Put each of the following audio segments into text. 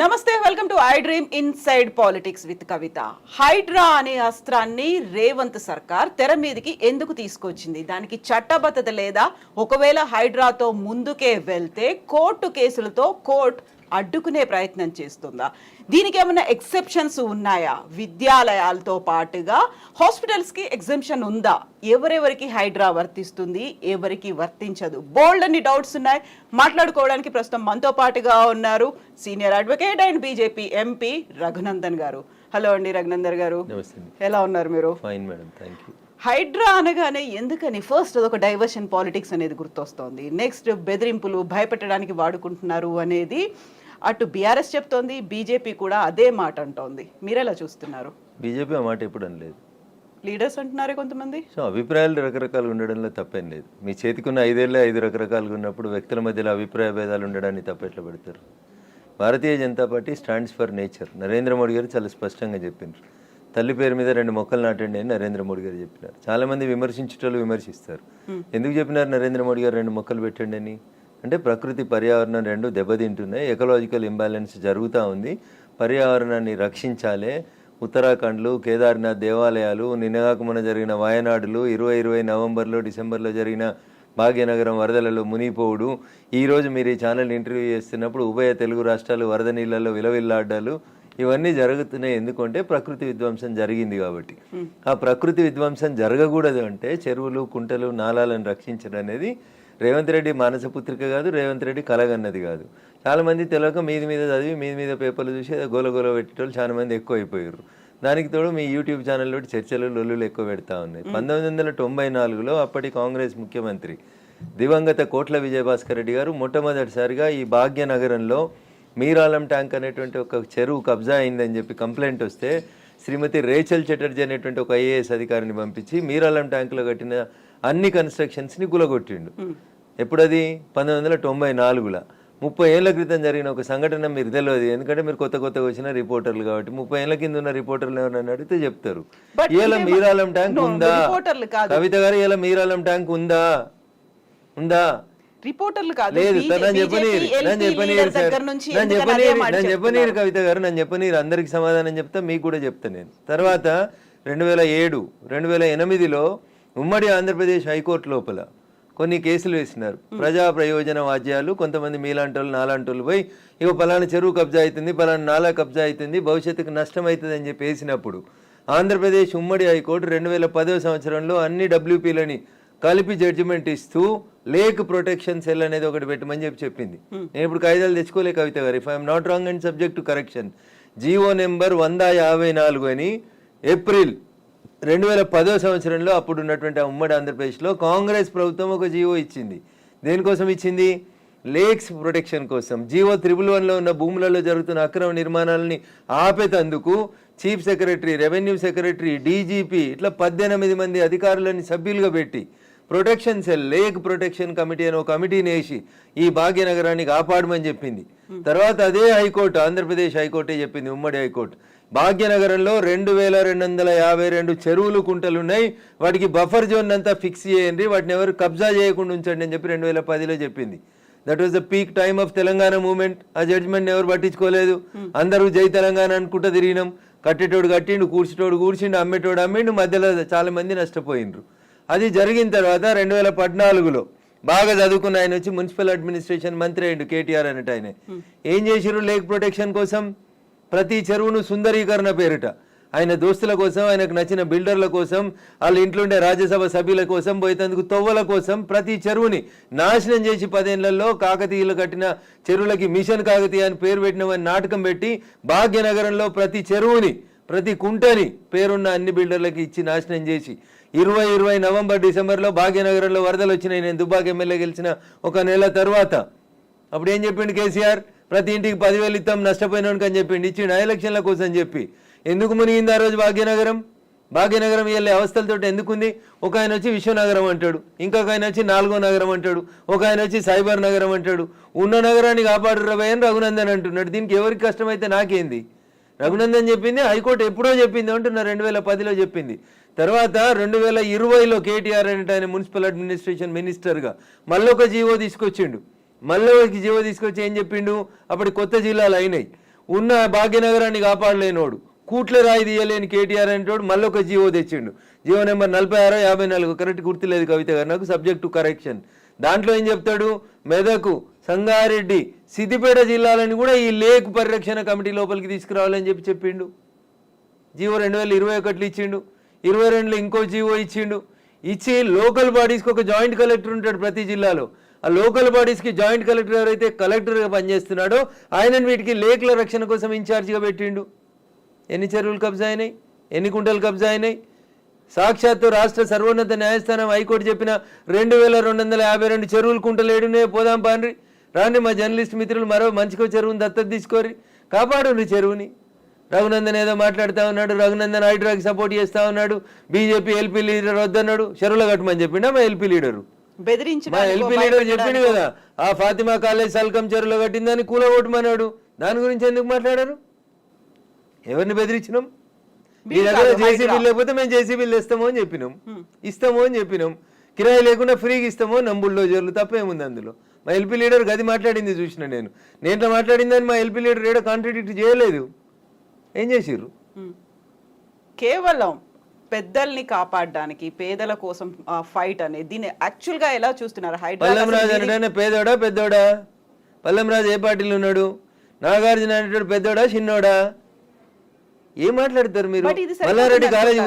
నమస్తే, welcome to I dream inside politics with Kavitha. Hydraa అనే అస్త్రాన్ని రేవంత్ సర్కార్ తెర మీదకి ఎందుకు తీసుకొచ్చింది? దానికి చట్టబద్ధత లేదా? ఒకవేళ హైడ్రాతో ముందుకే వెళ్తే కోర్టు కేసులతో కోర్టు అడ్డుకునే ప్రయత్నం చేస్తుందా? దీనికి ఏమైనా ఎక్సెప్షన్స్ ఉన్నాయా? విద్యాలయాలతో పాటుగా హాస్పిటల్స్కి ఎగ్జంప్షన్ ఉందా? ఎవరెవరికి హైడ్రా వర్తిస్తుంది, ఎవరికి వర్తించదు? బోల్డ్ అన్ని డౌట్స్ ఉన్నాయి. మాట్లాడుకోవడానికి ప్రస్తుతం మనతో పాటుగా ఉన్నారు senior advocate and BJP MP Raghunandan garu. Hello అండి రఘునందన్ గారు, ఎలా ఉన్నారు మీరు? Fine madam, thank you. Hydraa అనగానే ఎందుకని ఫస్ట్ అదొక డైవర్షన్ పాలిటిక్స్ అనేది గుర్తొస్తోంది. నెక్స్ట్ బెదిరింపులు, భయపెట్టడానికి వాడుకుంటున్నారు అనేది అటు బీఆర్ఎస్ చెప్తోంది, బీజేపీ కూడా అదే మాట అంటోంది. మీరెలా చూస్తున్నారు? బీజేపీ ఆ మాట ఎప్పుడు అనలేదు, లీడర్స్ అంటున్నారే కొంతమంది. సో అభిప్రాయాలు రకరకాలుగా ఉండడంలో తప్పేం లేదు. మీ చేతికున్న 5 ఏళ్ళే 5 రకరకాలుగా ఉన్నప్పుడు వ్యక్తుల మధ్యలో అభిప్రాయ భేదాలు ఉండడాన్ని తప్పెట్లా పెడతారు? Bharatiya Janata party stands for nature. Narendra Modi garu చాలా స్పష్టంగా చెప్పినారు, తల్లి పేరు మీద 2 మొక్కలు నాటండి అని నరేంద్ర మోడీ గారు చెప్పినారు. చాలా మంది విమర్శించేటోళ్ళు విమర్శిస్తారు. ఎందుకు చెప్పినారు నరేంద్ర మోడీ గారు 2 మొక్కలు పెట్టండి అని? అంటే ప్రకృతి పర్యావరణం 2 దెబ్బతింటున్నాయి, ఎకలాజికల్ ఇంబ్యాలెన్స్ జరుగుతూ ఉంది, పర్యావరణాన్ని రక్షించాలి. ఉత్తరాఖండ్లు, కేదార్నాథ్ దేవాలయాలు, నిన్నగాక మొన్న జరిగిన వాయనాడులు, 2020 నవంబర్లో డిసెంబర్లో జరిగిన భాగ్యనగరం వరదలలో మునిగిపోవుడు, ఈరోజు మీరు ఈ ఛానల్ ఇంటర్వ్యూ చేస్తున్నప్పుడు ఉభయ తెలుగు రాష్ట్రాలు వరద నీళ్ళల్లో విలవిల్లాడ్డాలు, ఇవన్నీ జరుగుతున్నాయి. ఎందుకంటే ప్రకృతి విధ్వంసం జరిగింది కాబట్టి. ఆ ప్రకృతి విధ్వంసం జరగకూడదు అంటే చెరువులు, కుంటలు, నాలాలను రక్షించడం అనేది రేవంత్ రెడ్డి మానసపుత్రిక కాదు, రేవంత్ రెడ్డి కలగన్నది కాదు. చాలామంది తెలియక మీద చదివి మీద పేపర్లు చూసి గోల పెట్టేటోళ్ళు చాలా మంది ఎక్కువ అయిపోయారు. దానికి తోడు మీ యూట్యూబ్ ఛానల్లో చర్చలు, లొల్లులు ఎక్కువ పెడతా ఉన్నాయి. 1994లో అప్పటి కాంగ్రెస్ ముఖ్యమంత్రి దివంగత కోట్ల విజయభాస్కర్ రెడ్డి గారు మొట్టమొదటిసారిగా ఈ భాగ్యనగరంలో మీరాలం ట్యాంక్ అనేటువంటి ఒక చెరువు కబ్జా అయిందని చెప్పి కంప్లైంట్ వస్తే శ్రీమతి రేచల్ చటర్జీ అనేటువంటి ఒక ఐఏఎస్ అధికారిని పంపించి మీరాలం ట్యాంకులో కట్టిన అన్ని కన్స్ట్రక్షన్స్ని గులగొట్టిండు. ఎప్పుడది? 1994లో. 30 ఏళ్ల క్రితం జరిగిన ఒక సంఘటన మీరు తెలియదు, ఎందుకంటే మీరు కొత్తగా వచ్చిన రిపోర్టర్లు కాబట్టి. 30 ఏళ్ల కింద ఉన్న రిపోర్టర్లు ఎవరైనా అడిగితే చెప్తారు. ఇలా మీరాలం ట్యాంక్ ఉందా కవిత గారు? ఇలా మీరాలం ట్యాంక్ ఉందా? రిపోర్టర్లు కాదు, లేదు. నన్ను చెప్పనీరు కవిత గారు, నన్ను చెప్పనీరు. అందరికి సమాధానం చెప్తా, మీకు కూడా చెప్తా నేను. తర్వాత 2007, 2008లో ఉమ్మడి ఆంధ్రప్రదేశ్ హైకోర్టు లోపల కొన్ని కేసులు వేసినారు. ప్రజా ప్రయోజన వాద్యాలు, కొంతమంది మీలాంటోళ్ళు నాలాంటోళ్ళు పోయి ఇక పలానా చెరువు కబ్జా అవుతుంది, పలానా నాలా కబ్జా అవుతుంది, భవిష్యత్తుకు నష్టం అవుతుంది అని చెప్పి వేసినప్పుడు ఆంధ్రప్రదేశ్ ఉమ్మడి హైకోర్టు 2010వ సంవత్సరంలో అన్ని డబ్ల్యూపీలని కలిపి జడ్జిమెంట్ ఇస్తూ లేక్ ప్రొటెక్షన్ సెల్ అనేది ఒకటి పెట్టమని చెప్పింది. నేను ఇప్పుడు కాయిదాలు తెచ్చుకోలే కవిత గారు, if I'm not wrong and subject to correction. GO number 154 అని ఏప్రిల్ 2010వ సంవత్సరంలో అప్పుడు ఉన్నటువంటి ఉమ్మడి ఆంధ్రప్రదేశ్లో కాంగ్రెస్ ప్రభుత్వం ఒక జీవో ఇచ్చింది. దేనికోసం ఇచ్చింది? లేక్స్ ప్రొటెక్షన్ కోసం. జీవో 111లో ఉన్న భూములలో జరుగుతున్న అక్రమ నిర్మాణాలని ఆపేతందుకు chief secretary, revenue secretary, DGP ఇట్లా 18 మంది అధికారులని సభ్యులుగా పెట్టి protection cell, lake protection committee అని ఒక కమిటీని వేసి ఈ భాగ్యనగరాన్ని కాపాడమని చెప్పింది. తర్వాత అదే హైకోర్టు, ఆంధ్రప్రదేశ్ హైకోర్టే చెప్పింది, ఉమ్మడి హైకోర్టు, భాగ్యనగరంలో 2252 చెరువులు, కుంటలు ఉన్నాయి, వాటికి బఫర్ జోన్ అంతా ఫిక్స్ చేయండి, వాటిని ఎవరు కబ్జా చేయకుండా ఉంచండి అని చెప్పి 2010లో చెప్పింది. That was the peak time of Telangana movement. ఆ జడ్జిమెంట్ ఎవరు పట్టించుకోలేదు. అందరూ జై తెలంగాణ అనుకుంటూ తిరిగినాం. కట్టేటోడు కట్టిండు, కూర్చేటోడు కూర్చిండు, అమ్మేటోడు అమ్మిండు, మధ్యలో చాలా మంది నష్టపోయిండ్రు. అది జరిగిన తర్వాత 2014లో బాగా చదువుకున్న ఆయన వచ్చి మున్సిపల్ అడ్మినిస్ట్రేషన్ మంత్రి అయ్యిండు, కేటీఆర్ అన్నట్టు. ఆయన ఏం చేసిరు లేక్ ప్రొటెక్షన్ కోసం? ప్రతి చెరువును సుందరీకరణ పేరిట ఆయన దోస్తుల కోసం, ఆయనకు నచ్చిన బిల్డర్ల కోసం, వాళ్ళ ఇంట్లో ఉండే రాజ్యసభ సభ్యుల కోసం, పోయేందుకు తొవ్వల కోసం ప్రతి చెరువుని నాశనం చేసి 10 ఏళ్లలో కాకతీయులు కట్టిన చెరువులకి మిషన్ కాకతీయ అని పేరు పెట్టినవని నాటకం పెట్టి భాగ్యనగరంలో ప్రతి చెరువుని, ప్రతి కుంటని పేరున్న అన్ని బిల్డర్లకి ఇచ్చి నాశనం చేసి 2020 నవంబర్ డిసెంబర్లో భాగ్యనగరంలో వరదలు వచ్చినాయి. నేను దుబ్బాక ఎమ్మెల్యే గెలిచిన 1 నెల తర్వాత అప్పుడు ఏం చెప్పిండు కేసీఆర్? ప్రతి ఇంటికి 10,000 ఇస్తాం నష్టపోయినానికి అని చెప్పిండు, ఇచ్చిండు ఎలక్షన్ల కోసం చెప్పి. ఎందుకు మునిగింది ఆ రోజు భాగ్యనగరం? భాగ్యనగరం వెళ్ళే అవస్థలతో ఎందుకుంది? ఒక ఆయన వచ్చి విశ్వనగరం అంటాడు, ఇంకొక ఆయన వచ్చి 4వ నగరం అంటాడు, ఒక ఆయన వచ్చి సైబర్ నగరం అంటాడు. ఉన్న నగరాన్ని కాపాడు రవయ్య అని రఘునందన్ అంటున్నాడు. దీనికి ఎవరికి కష్టమైతే నాకేంది? రఘునందన్ చెప్పింది, హైకోర్టు ఎప్పుడో చెప్పింది అంటున్నా, 2010లో చెప్పింది. తర్వాత 2020లో కేటీఆర్ అంటే ఆయన మున్సిపల్ అడ్మినిస్ట్రేషన్ మినిస్టర్గా మళ్ళొక జీవో తీసుకొచ్చిండు. మళ్ళీ జీవో తీసుకొచ్చి ఏం చెప్పిండు, అప్పటి కొత్త జిల్లాలు అయినాయి, ఉన్న భాగ్యనగరాన్ని కాపాడలేనోడు, కూట్ల రాయి తీయలేని కేటీఆర్ అనేటోడు మళ్ళీ ఒక జీవో తెచ్చిండు. జీవో నెంబర్ 46/54, కరెక్ట్ గుర్తులేదు కవిత గారు నాకు, సబ్జెక్ట్ టు కరెక్షన్. దాంట్లో ఏం చెప్తాడు, మెదకు, సంగారెడ్డి, సిద్దిపేట జిల్లాలని కూడా ఈ లేక్ పరిరక్షణ కమిటీ లోపలికి తీసుకురావాలని చెప్పిండు. జీవో 2021 ఇచ్చిండు, 22లో ఇంకో జీవో ఇచ్చిండు. ఇచ్చి లోకల్ బాడీస్కి ఒక జాయింట్ కలెక్టర్ ఉంటాడు ప్రతి జిల్లాలో. ఆ లోకల్ బాడీస్కి జాయింట్ కలెక్టర్ ఎవరైతే కలెక్టర్గా పనిచేస్తున్నాడో ఆయనను వీటికి లేక్ల రక్షణ కోసం ఇన్ఛార్జిగా పెట్టిండు. ఎన్ని చెరువులు కబ్జా అయినాయి, ఎన్ని కుంటలు కబ్జా అయినాయి? సాక్షాత్తు రాష్ట్ర సర్వోన్నత న్యాయస్థానం హైకోర్టు చెప్పిన 2252 చెరువులు కుంటలు ఏడునే పోదాం పాండ్రి రాండి. మా జర్నలిస్ట్ మిత్రులు మరో మంచికో చెరువుని దత్తత తీసుకోరి, కాపాడు చెరువుని. రఘునందన్ ఏదో మాట్లాడుతూ ఉన్నాడు, రఘునందన్ హైడ్రాకి సపోర్ట్ చేస్తూ ఉన్నాడు, బీజేపీ ఎల్పీ లీడర్ వద్దన్నాడు, చెరువుల కట్టమని చెప్పిండా మా ఎల్పీ లీడరు? మా ఎల్పీ లీడర్ చెప్పిండు కదా, ఆ ఫాతిమా కాలేజ్ సల్కం చెరువులో కట్టిందని కూలగొట్టమన్నాడు. దాని గురించి ఎందుకు మాట్లాడారు? ఎవరిని బెదిరించినాం? మీ దగ్గర జేసీబీలు లేకపోతే మేము జేసీబీలు ఇస్తామో అని చెప్పినాం, ఇస్తామో అని చెప్పినాం. కిరాయి లేకుండా ఫ్రీగా ఇస్తామో నంబుల్లో జరులు, తప్పేముంది అందులో? మా ఎల్పీ లీడర్ గది మాట్లాడింది చూసిన నేను మాట్లాడిందని మా ఎల్పీ లీడర్ ఏడో కాంట్రాడిక్ట్ చేయలేదు. ఏం చేసిర్రు? కేవలం పెద్దల్ని కాపాడడానికి, పేదల కోసం ఫైట్ అనేది దీన్ని యాక్చువల్ గా ఎలా చూస్తున్నారు? పల్లంరాజు అంటే పేదోడా పెద్దోడా? పల్లంరాజు ఏ పార్టీలో ఉన్నాడు? నాగార్జున అనేటోడు పెద్దోడా చిన్నోడా? ఏం మాట్లాడతారు మీరు? మల్లారెడ్డి కాలేజీ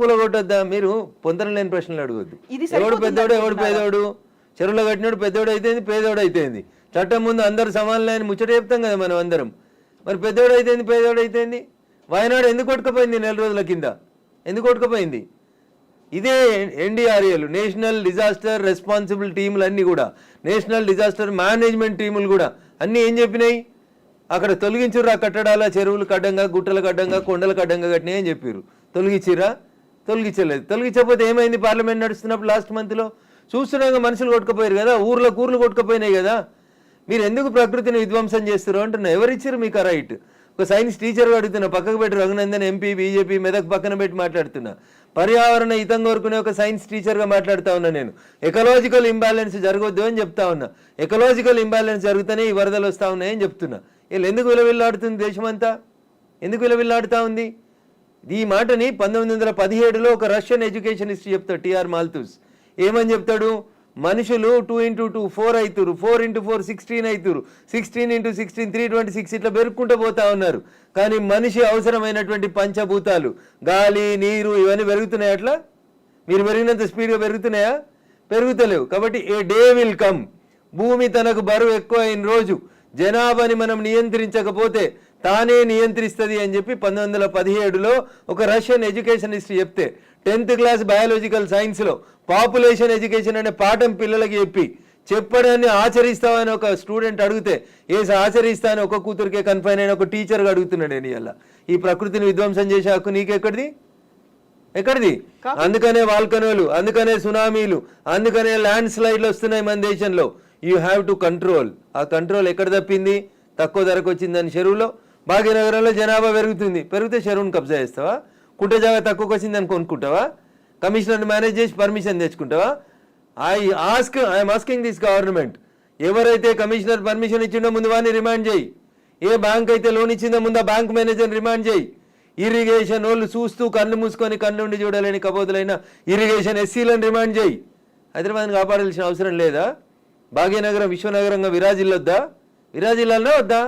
కూలగొట్టొద్దా? మీరు పొందడం లేని ప్రశ్నలు అడగొద్దు. ఎవడు పెద్దోడు ఎవడు పేదోడు? చెరువులో కట్టినోడు పెద్దోడు అయితేంది, పేదోడు అయితేంది. చట్టం ముందు అందరు సమానలే అని ముచ్చట చెప్తాం కదా మనం అందరం. మరి పెద్దోడు అయితేంది, పేదోడు అయితేంది? వాయనాడు ఎందుకు కొట్టుకుపోయింది 4 రోజుల కింద? ఎందుకు కొట్టుకుపోయింది? ఇదే NDRAలు, నేషనల్ డిజాస్టర్ రెస్పాన్సిబుల్ టీములు అన్నీ కూడా, నేషనల్ డిజాస్టర్ మేనేజ్మెంట్ టీములు కూడా అన్నీ ఏం చెప్పినాయి? అక్కడ తొలగించుర్రు, ఆ కట్టడాల చెరువులు కడ్డంగా, గుట్టల కడ్డంగా, కొండల కడ్డంగా కట్టినాయి అని చెప్పారు. తొలగించిరా? తొలగించలేదు. తొలగించకపోతే ఏమైంది? పార్లమెంట్ నడుస్తున్నప్పుడు లాస్ట్ మంత్లో చూస్తున్నాగా మనుషులు కొట్టుకుపోయారు కదా, ఊర్లు కొట్టుకుపోయినాయి కదా. మీరు ఎందుకు ప్రకృతిని విధ్వంసం చేస్తారు అంటున్నా. ఎవరిచ్చారు మీకు ఆ రైట్? ఒక సైన్స్ టీచర్ అడుగుతున్నా, పక్కకు పెట్టి రఘునందన్ ఎంపీ బీజేపీ మెదక్ పక్కన పెట్టి మాట్లాడుతున్నా. పర్యావరణ హితం కోరుకునే ఒక సైన్స్ టీచర్గా మాట్లాడుతూ ఉన్నా నేను. ఎకలాజికల్ ఇంబ్యాలెన్స్ జరగొద్దు అని చెప్తా ఉన్నా. ఎకలాజికల్ ఇంబ్యాలెన్స్ జరుగుతూనే ఈ వరదలు వస్తూ ఉన్నాయని చెప్తున్నా. వీళ్ళు ఎందుకు విలవిల్లాడుతుంది దేశమంతా? ఎందుకు విలవిల్లాడుతూ ఉంది? ఈ మాటని 1917లో ఒక రష్యన్ ఎడ్యుకేషన్ హిస్టరీ చెప్తాడు టిఆర్ మాల్తూస్. ఏమని చెప్తాడు? మనుషులు 2 × 2 4 అవుతారు, 4 × 4 16 అవుతారు, 16 × 16 326 ఇట్లా పెరుక్కుంటూ పోతా ఉన్నారు. కానీ మనిషి అవసరమైనటువంటి పంచభూతాలు గాలి, నీరు ఇవన్నీ పెరుగుతున్నాయి. అట్లా మీరు పెరిగినంత స్పీడ్గా పెరుగుతున్నాయా? పెరుగుతలేవు. కాబట్టి ఏ డే విల్ కమ్, భూమి తనకు బరువు ఎక్కువ అయిన రోజు జనాభాని మనం నియంత్రించకపోతే తానే నియంత్రిస్తుంది అని చెప్పి 1917లో ఒక రష్యన్ ఎడ్యుకేషన్ హిస్టరీ చెప్తే 10th క్లాస్ బయాలజికల్ సైన్స్లో పాపులేషన్ ఎడ్యుకేషన్ అనే పాఠం పిల్లలకి చెప్పడాన్ని ఆచరిస్తామని ఒక స్టూడెంట్ అడిగితే ఆచరిస్తా అని ఒక కూతురికే కన్ఫైన్ అయిన ఒక టీచర్గా అడుగుతున్నాడు. నేను ఇలా ఈ ప్రకృతిని విధ్వంసం చేసే హక్కు నీకెక్కడిది? అందుకనే వాల్కనోలు, అందుకనే సునామీలు, అందుకనే ల్యాండ్ స్లైడ్లు వస్తున్నాయి మన దేశంలో. You have to control. ఆ కంట్రోల్ ఎక్కడ తప్పింది? తక్కువ ధరకు వచ్చిందని చెరువులో. భాగ్యనగరంలో జనాభా పెరిగితే చెరువును కబ్జా చేస్తావా? కుంట జాగా తక్కువకి వచ్చిందని కొనుక్కుంటావా? కమిషనర్ని మేనేజ్ చేసి పర్మిషన్ తెచ్చుకుంటావా? ఐఎమ్ ఆస్కింగ్ దిస్ గవర్నమెంట్, ఎవరైతే కమిషనర్ పర్మిషన్ ఇచ్చిండో ముందు వాడిని రిమాండ్ చేయి. ఏ బ్యాంక్ అయితే లోన్ ఇచ్చిందో ముందు ఆ బ్యాంక్ మేనేజర్ని రిమాండ్ చేయి. ఇరిగేషన్ వాళ్ళు చూస్తూ కళ్ళు మూసుకొని కళ్ళుండి చూడలేని కబోతులైన ఇరిగేషన్ ఎస్సీలను రిమాండ్ చేయి. హైదరాబాద్ని కాపాడాల్సిన అవసరం లేదా? భాగ్యనగరం విశ్వనగరంగా విరాజిల్లాలనే వద్దా?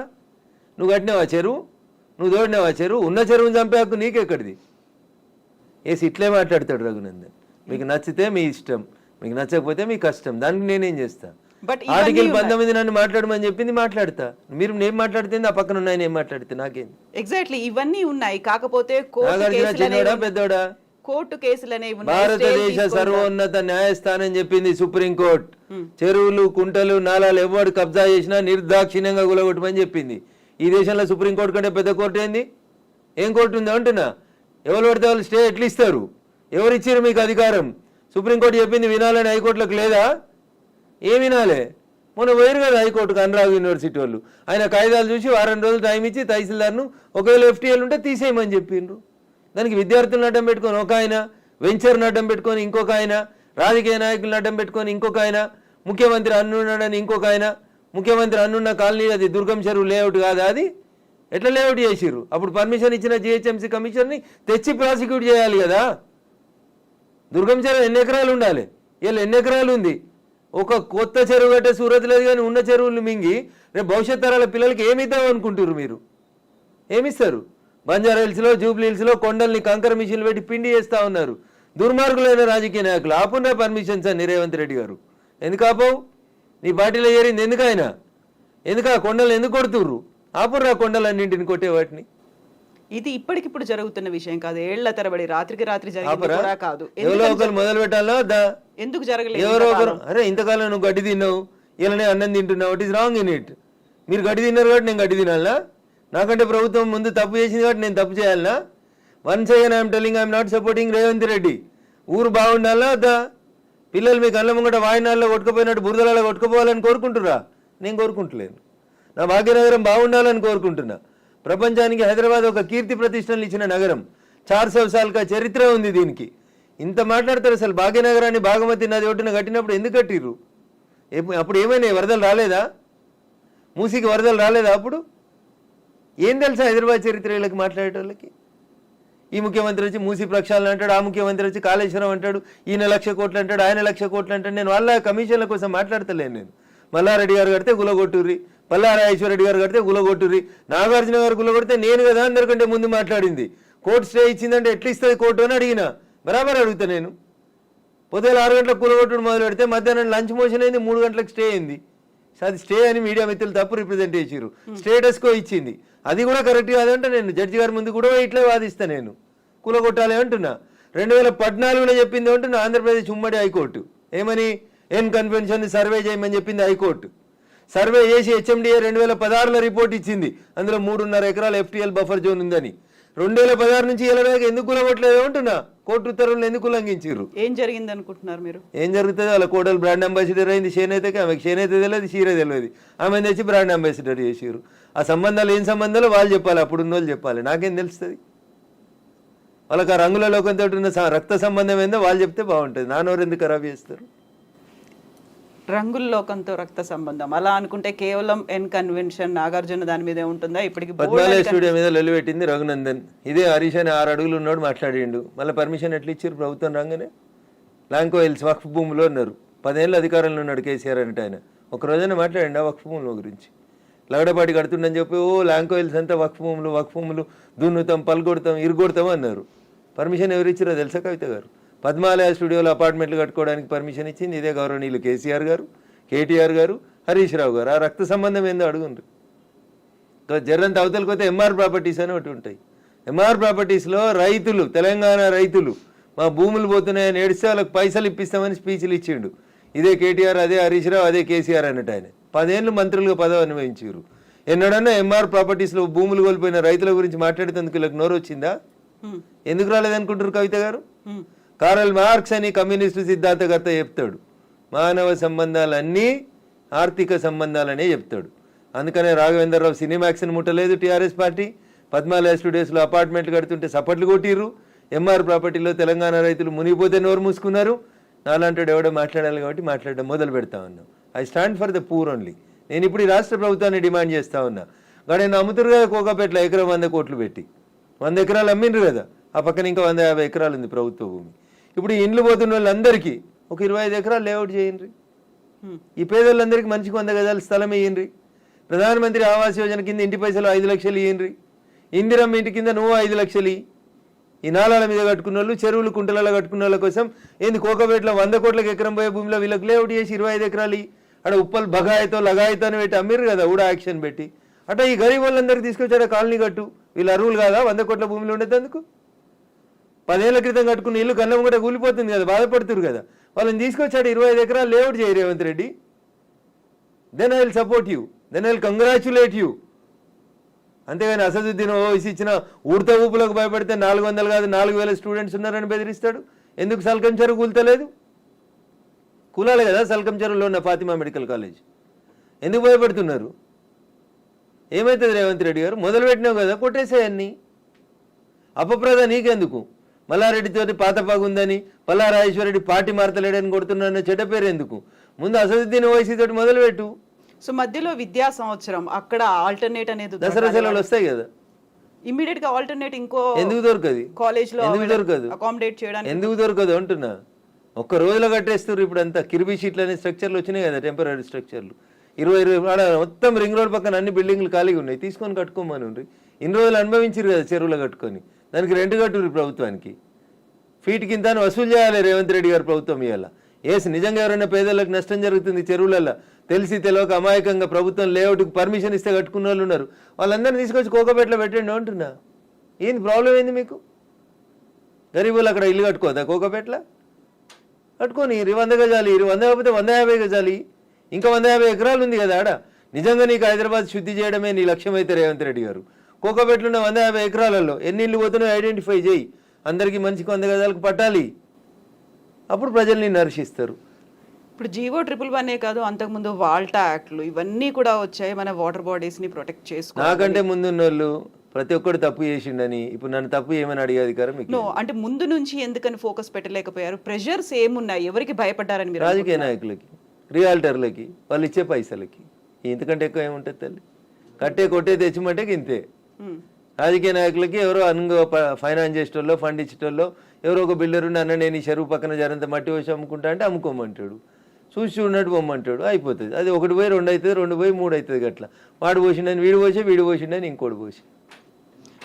నువ్వు కట్టినావా చెరువు? నువ్వు తోడినావా చెరువు? ఉన్న చెరువుని చంపే హక్కు నీకెక్కడిది? ఇట్లే మాట్లాడతాడు రఘునందన్. మీకు నచ్చితే మీ ఇష్టం, మీకు నచ్చకపోతే మీ కష్టం. దానికి నేనేం చేస్తా? ఆర్టికల్ 19 నన్ను మాట్లాడమని చెప్పింది, మాట్లాడతా. మీరు నేను మాట్లాడితే ఆ పక్కన ఉన్నాయని ఏం మాట్లాడితే నాకేం? ఎగ్జాక్ట్లీ ఇవన్నీ ఉన్నాయి. కాకపోతే చిన్నోడా పెద్దోడా? కోర్టు కేసులనే భారతదేశ సర్వోన్నత న్యాయస్థానం చెప్పింది, సుప్రీంకోర్టు, చెరువులు, కుంటలు, నాలాలు ఎవరు కబ్జా చేసినా నిర్దాక్షిణ్యంగా గులగొట్టమని చెప్పింది. ఈ దేశంలో సుప్రీంకోర్టు కంటే పెద్ద కోర్టు ఏంది? ఏం కోర్టు ఉంది అంటున్నా? ఎవరు పడితే వాళ్ళు స్టే ఎట్లా ఇస్తారు? ఎవరు ఇచ్చారు మీకు అధికారం? సుప్రీంకోర్టు చెప్పింది వినాలని హైకోర్టులకు లేదా? ఏం వినాలే? మొన్న వేరు కదా హైకోర్టుకు అనురాగ్ యూనివర్సిటీ వాళ్ళు. ఆయన కాయిదాలు చూసి వారం రోజులు టైం ఇచ్చి తహసీల్దార్ను ఒకవేళ FTL ఉంటే తీసేయమని చెప్పిండ్రు. దానికి విద్యార్థులను అడ్డం పెట్టుకొని ఒక ఆయన, వెంచర్ను అడ్డం పెట్టుకొని ఇంకొక ఆయన, రాజకీయ నాయకులను అడ్డం పెట్టుకొని ఇంకొక ఆయన, ముఖ్యమంత్రి అన్నున్నాడని ఇంకొక ఆయన, ముఖ్యమంత్రి అన్నున్న కాలనీ అది దుర్గం చెరువు లేఅవుట్ కాదా అది? ఎట్లా లేఅవుట్ చేసిర్రు? అప్పుడు పర్మిషన్ ఇచ్చిన జిహెచ్ఎంసీ కమిషన్ని తెచ్చి ప్రాసిక్యూట్ చేయాలి కదా. దుర్గం చెరువు ఎన్ని ఎకరాలు ఉండాలి? ఇలా ఎన్ని ఎకరాలు ఉంది? ఒక కొత్త చెరువు కట్టే సూరత్ లేదు కానీ ఉన్న చెరువులు మింగి రేపు భవిష్యత్ తరాల పిల్లలకి ఏమి ఇద్దాం అనుకుంటారు మీరు? ఏమిస్తారు? బంజారా హిల్స్లో, జూబ్లీ హిల్స్లో కొండల్ని కంకర మిషన్లు పెట్టి పిండి చేస్తూ ఉన్నారు దుర్మార్గులైన రాజకీయ నాయకులు. ఆపున్నా పర్మిషన్స్ అని రేవంత్ రెడ్డి గారు. ఎందుకు ఆపవు? నీ పార్టీలో చేరింది ఎందుకైనా? ఎందుకు ఆ కొండలు ఎందుకు కొడుతుర్రు? ఆపుర్రా కొండలన్నింటిని కొట్టే వాటిని. ఇది ఇప్పటికిప్పుడు జరుగుతున్న విషయం కాదు, ఏళ్ల తరబడి రాత్రికి రాత్రి జరిగింది కూడా కాదు. ఎవరో ఒకరు మొదలు పెట్టాలా? ఎందుకు జరగలేదు? ఎవరో ఒకరు, అరే ఇంతకాలం నువ్వు గడ్డి తిన్నావు, ఇలానే అన్నం తింటున్నావు, it is wrong in it. మీరు గడ్డి తిన్నారు కాబట్టి నేను గడ్డి తినాలనా? నాకంటే ప్రభుత్వం ముందు తప్పు చేసింది కాబట్టి నేను తప్పు చేయాలనా? Once again I'm telling I'm not supporting Revanth Reddy. ఊరు బాగుండాలా వద్దా? పిల్లలు మీ కళ్ళ ముంగట వాయినాల్లో కొట్టుకుపోయినట్టు బురదలలో కొట్టుకుపోవాలని కోరుకుంటురా? నేను కోరుకుంటలేను. నా భాగ్యనగరం బాగుండాలని కోరుకుంటున్నా. ప్రపంచానికి హైదరాబాద్ ఒక కీర్తి ప్రతిష్టలు ఇచ్చిన నగరం. 400 సార్లుగా చరిత్ర ఉంది దీనికి. ఇంత మాట్లాడతారు అసలు. భాగ్యనగరాన్ని భాగమతి నది ఒడ్డున కట్టినప్పుడు ఎందుకు కట్టిర్రు? అప్పుడు ఏమైనా వరదలు రాలేదా? మూసికి వరదలు రాలేదా? అప్పుడు ఏం తెలుసా హైదరాబాద్ చరిత్ర వీళ్ళకి మాట్లాడేటోళ్ళకి? ఈ ముఖ్యమంత్రి వచ్చి మూసి ప్రక్షాళన అంటాడు, ఆ ముఖ్యమంత్రి వచ్చి కాళేశ్వరం అంటాడు, ఈయన 1,00,000 కోట్లు అంటాడు, ఆయన 1,00,000 కోట్లు అంటాడు. నేను వాళ్ళ కమిషన్ల కోసం మాట్లాడతలేను. నేను మల్లారెడ్డి గారు కడితే గులగొట్టుర్రి, పల్లారాజేశ్వరరెడ్డి గారు కడితే గులగొట్టుర్రి, నాగార్జున గారు గులగొడితే నేను కదా అందరికంటే ముందు మాట్లాడింది. కోర్టు స్టే ఇచ్చిందంటే ఎట్లా ఇస్తుంది కోర్టు అని అడిగిన. బరాబర్ అడుగుతా నేను. పొద్దున 6 గంటలకు కూలగొట్టుడు మొదలు పెడితే మధ్యాహ్నం లంచ్ మోషన్ అయింది, 3 గంటలకు స్టే అయింది. అది స్టే అని మీడియా మిత్రులు తప్పు రిప్రజెంట్ చేసిర్రు. స్టేటస్కో ఇచ్చింది, అది కూడా కరెక్ట్ కాదంటే నేను జడ్జి గారి ముందు కూడా ఇట్లా వాదిస్తా. నేను కూలగొట్టాలి అంటున్నా. 2014లో చెప్పింది అంటున్నా ఆంధ్రప్రదేశ్ ఉమ్మడి హైకోర్టు. ఏమని? ఎన్ కన్వెన్షన్ సర్వే చేయమని చెప్పింది హైకోర్టు. సర్వే చేసి హెచ్ఎండిఏ 2016లో రిపోర్ట్ ఇచ్చింది. అందులో 3.5 ఎకరాల FTL బఫర్ జోన్ ఉందని. 2016 నుంచి వెళ్ళడానికి ఎందుకు కూలగొట్టలేదు అంటున్నా. కోర్టు ఉత్తర్వులను ఎందుకు ఉల్లంఘించారు? ఏం జరిగింది అనుకుంటున్నారు మీరు? ఏం జరుగుతుంది? వాళ్ళ కోడలు బ్రాండ్ అంబాసిడర్ అయింది చేనేతకి. ఆమెకి చేనేత తెలియదు, చీర తెలియదు. ఆమె తెచ్చి బ్రాండ్ అంబాసిడర్ చేసారు. ఆ సంబంధాలు ఏం సంబంధాలు వాళ్ళు చెప్పాలి, అప్పుడు ఉన్న వాళ్ళు చెప్పాలి. నాకేం తెలుస్తుంది? వాళ్ళకి ఆ రంగుల లోకంతో ఉన్న రక్త సంబంధం ఏందో వాళ్ళు చెప్తే బాగుంటుంది. నానోరు ఎందుకు ఖరాబ్ చేస్తారు? రంగుల లోకంతో రక్త సంబంధం అలా అనుకుంటే కేవలం ఎన్ కన్వెన్షన్ నాగార్జున దాని మీదే ఉంటుందా? ఇప్పటికి పద్మాలయ స్టూడియో మీద లొల్లి పెట్టింది రఘునందన్. ఇదే హరీష్ అని 6 అడుగులు ఉన్నాడు మాట్లాడిండు. మళ్ళీ పర్మిషన్ ఎట్లా ఇచ్చారు ప్రభుత్వం రాగానే? లాంకో హిల్స్ వక్ఫ్ భూమిలో ఉన్నారు. 10 ఏళ్ళు అధికారంలో ఉన్నాడు కేసీఆర్ అంటే. ఆయన ఒక రోజైనా మాట్లాడండి ఆ వక్ఫ్ భూముల గురించి? లగడపాటి కడుతుండని చెప్పి లాంకో హిల్స్ అంతా వక్ఫ్ భూములు దున్నుతాం, పల్గొడతాం, ఇరుగొడతాం అన్నారు. పర్మిషన్ ఎవరు ఇచ్చారో తెలుసా కవిత గారు? పద్మాలయ స్టూడియోలో అపార్ట్మెంట్లు కట్టుకోవడానికి పర్మిషన్ ఇచ్చింది ఇదే గౌరవనీయులు కేసీఆర్ గారు, కేటీఆర్ గారు, హరీష్ రావు గారు. ఆ రక్త సంబంధం ఏందో అడుగుండ్రు. జర్రంత అవతలకి పోతే ఎంఆర్ ప్రాపర్టీస్ అని ఒకటి ఉంటాయి. ఎంఆర్ ప్రాపర్టీస్లో రైతులు, తెలంగాణ రైతులు మా భూములు పోతున్నాయని ఏడిస్తే వాళ్ళకి పైసలు ఇప్పిస్తామని స్పీచ్లు ఇచ్చిండు. ఇదే కేటీఆర్, అదే హరీష్ రావు, అదే కేసీఆర్ అన్నట్టు. ఆయన 10 ఏళ్ళు మంత్రులుగా పదవి అనుభవించారు. ఎన్నడన్నా ఎంఆర్ ప్రాపర్టీస్లో భూములు కోల్పోయిన రైతుల గురించి మాట్లాడేందుకు వీళ్ళకి నోరు వచ్చిందా? ఎందుకు రాలేదనుకుంటారు కవిత గారు? కారల్ మార్క్స్ అని కమ్యూనిస్టు సిద్ధాంతకర్త చెప్తాడు, మానవ సంబంధాలన్నీ ఆర్థిక సంబంధాలనే చెప్తాడు. అందుకనే రాఘవేంద్రరావు సినిమాక్స్ని ముట్టలేదు టీఆర్ఎస్ పార్టీ. పద్మాలయ స్టూడియోస్లో అపార్ట్మెంట్లు కడుతుంటే సపట్లు కొట్టిర్రు. ఎంఆర్ ప్రాపర్టీలో తెలంగాణ రైతులు మునిగిపోతే నోరు మూసుకున్నారు. నాలాంటి ఎవడో మాట్లాడాలి కాబట్టి మాట్లాడడం మొదలు పెడతా ఉన్నాం. I stand for the poor only. నేను ఇప్పుడు ఈ రాష్ట్ర ప్రభుత్వాన్ని డిమాండ్ చేస్తా ఉన్నా. కానీ నేను అమ్ముతురు కదా కోకాపేటలో ఎకరం 100 కోట్లు పెట్టి. 100 ఎకరాలు అమ్మిండ్రు కదా. ఆ పక్కన ఇంకా 150 ఎకరాలు ఉంది ప్రభుత్వ భూమి. ఇప్పుడు ఈ ఇండ్లు పోతున్న వాళ్ళందరికీ ఒక 25 ఎకరాలు లేఅవుట్ చేయండి. ఈ పేదోళ్ళందరికీ మంచికి 100 గజాల స్థలం ఇయ్యండి. ప్రధానమంత్రి ఆవాస్ యోజన కింద ఇంటి పైసలు 5 లక్షలు ఇయ్యండి. ఇందిరమ్మ ఇంటి కింద నువ్వు 5 లక్షలు. ఈ నాలాల మీద కట్టుకున్న వాళ్ళు, చెరువులు కుంటలలో కట్టుకున్న వాళ్ళ కోసం ఏంది కోకపేటలో 100 కోట్లకు ఎకరం పోయే భూమిలో వీళ్ళకి లేఅవుట్ చేసి 25 ఎకరాలు అక్కడ ఉప్పల్ బగాయితో లగాయితో అని పెట్టి అమ్మిర్రు కదా ఊడా యాక్షన్ పెట్టి. అట్లా ఈ గరీబ్ వాళ్ళందరికీ తీసుకొచ్చాడు కాలనీ కట్టు. వీళ్ళు అరువులు కాదా 100 కోట్ల భూమిలో ఉండేందుకు? 10 ఏళ్ల క్రితం కట్టుకున్న ఇల్లు కన్నం కూడా కూలిపోతుంది కదా, బాధపడుతురు కదా. వాళ్ళని తీసుకొచ్చాడు 25 ఎకరాలు లేఅవుట్ చేయి Revanth Reddy. Then I will support you, then I will congratulate you. అంతేగాని అసదుద్దీన్ ఓవైసీ ఇచ్చిన ఉడత ఊపులకు భయపడితే 400 కాదు 4000 స్టూడెంట్స్ ఉన్నారని బెదిరిస్తాడు. ఎందుకు సల్కం చెరువు కూల్తలేదు? కూలాలి కదా సల్కం చెరువులో ఉన్న ఫాతిమా మెడికల్ కాలేజ్. ఎందుకు భయపడుతున్నారు? ఏమవుతుంది రేవంత్ రెడ్డి గారు? మొదలు పెట్టినావు కదా, కొట్టేసేయన్ని. అపప్రద నీకెందుకు? మల్లారెడ్డితోటి పాతపాగుందని, పల్లారాజేశ్వరరెడ్డి పార్టీ మారతలేడని కొడుతున్నారన్న చెడ్డ పేరు ఎందుకు? ముందు అసదుద్దీన్ ఓవైసీ తోటి మొదలుపెట్టు. సో మధ్యలో విద్యా సంవత్సరం అక్కడ ఆల్టర్నేట్ అనేది దసరా సెలవులు వస్తాయి కదా, ఇమ్మీడియట్ గా ఆల్టర్నేట్ ఇంకో ఎందుకు దొరకదు? కాలేజ్ లో ఎందుకు దొరకదు? అకామిడేట్ చేయడానికి ఎందుకు దొరకదు అంటున్నా. ఒక్క రోజులో కట్టేస్తారు. ఇప్పుడు అంతా కిర్బీ షీట్లు అనే స్ట్రక్చర్లు వచ్చినాయి కదా, టెంపరీ స్ట్రక్చర్లు. 20 మొత్తం రింగ్ రోడ్ పక్కన అన్ని బిల్డింగ్లు ఖాళీగా ఉన్నాయి, తీసుకొని కట్టుకోమని ఉండ్రి. ఇన్ని రోజులు అనుభవించారు కదా చెరువులో కట్టుకొని, దానికి రెంట్ కట్టుర్రి ప్రభుత్వానికి. ఫీట్ కింద వసూలు చేయాలి రేవంత్ రెడ్డి గారు ప్రభుత్వం ఇవాళ. నిజంగా ఎవరైనా పేదలకు నష్టం జరుగుతుంది చెరువులలో తెలిసి తెలియక అమాయకంగా ప్రభుత్వం లేఅవుట్కి పర్మిషన్ ఇస్తే కట్టుకున్న వాళ్ళు ఉన్నారు, వాళ్ళందరినీ తీసుకొచ్చి కోకపేటలో పెట్టండి అంటున్నా. ఏంది ప్రాబ్లం ఏంది మీకు? గరీబులు అక్కడ ఇల్లు కట్టుకోదా కోకపేటలో? కట్టుకొని 100 గజాలి, 100 కాకపోతే 150 గజాలి, ఇంకా 150 ఎకరాలు ఉంది కదా ఆడ. నిజంగా నీకు హైదరాబాద్ శుద్ధి చేయడమే నీ లక్ష్యం అయితే రేవంత్ రెడ్డి గారు, కోకపేటలో ఉన్న 150 ఎకరాలలో ఎన్ని ఇల్లు పోతున్నాయో ఐడెంటిఫై చేయి, అందరికీ మంచికి 100 గజాలకు పట్టాలి, అప్పుడు ప్రజల్ని నర్శిస్తారు. ఇప్పుడు జీవో 111 కాదు, అంతకుముందు వాల్టా యాక్ట్లు ఇవన్నీ కూడా వచ్చాయి మన వాటర్ బాడీస్ ని ప్రొటెక్ట్ చేసుకో. నాకంటే ముందున్న వాళ్ళు ప్రతి ఒక్కరు తప్పు చేసిండని ఇప్పుడు నన్ను తప్పు ఏమని అడిగే అధికారం మీకు? నో, అంటే ముందు నుంచి ఎందుకని ఫోకస్ పెట్టలేకపోయారు? ప్రెషర్స్ ఏమున్నాయి? ఎవరికి భయపడ్డారని మీరు? రాజకీయ నాయకులకి, రియాల్టర్లకి, వాళ్ళు ఇచ్చే పైసలకి. ఇంతకంటే ఎక్కువ ఏముంటుంది తల్లి? కట్టే కొట్టే తెచ్చిమంటే ఇంతే. రాజకీయ నాయకులకి ఎవరో ఫైనాన్స్ చేసేటోళ్ళు, ఫండ్ ఇచ్చేటోళ్ళు, ఎవరో ఒక బిల్డర్ ఉండి అన్న నేను ఈ చెరువు పక్కన జరంత మట్టి పోసి అమ్ముకుంటా అంటే అమ్ముకోమంటాడు, చూసి చూడనట్టు పొమ్మంటాడు, అయిపోతుంది. అది 1 పోయి 2 అవుతుంది, 2 పోయి 3 అవుతుంది. అట్లా వాడు పోసిండని వీడు పోసి, వీడు పోసిండని ఇంకోటి పోసి.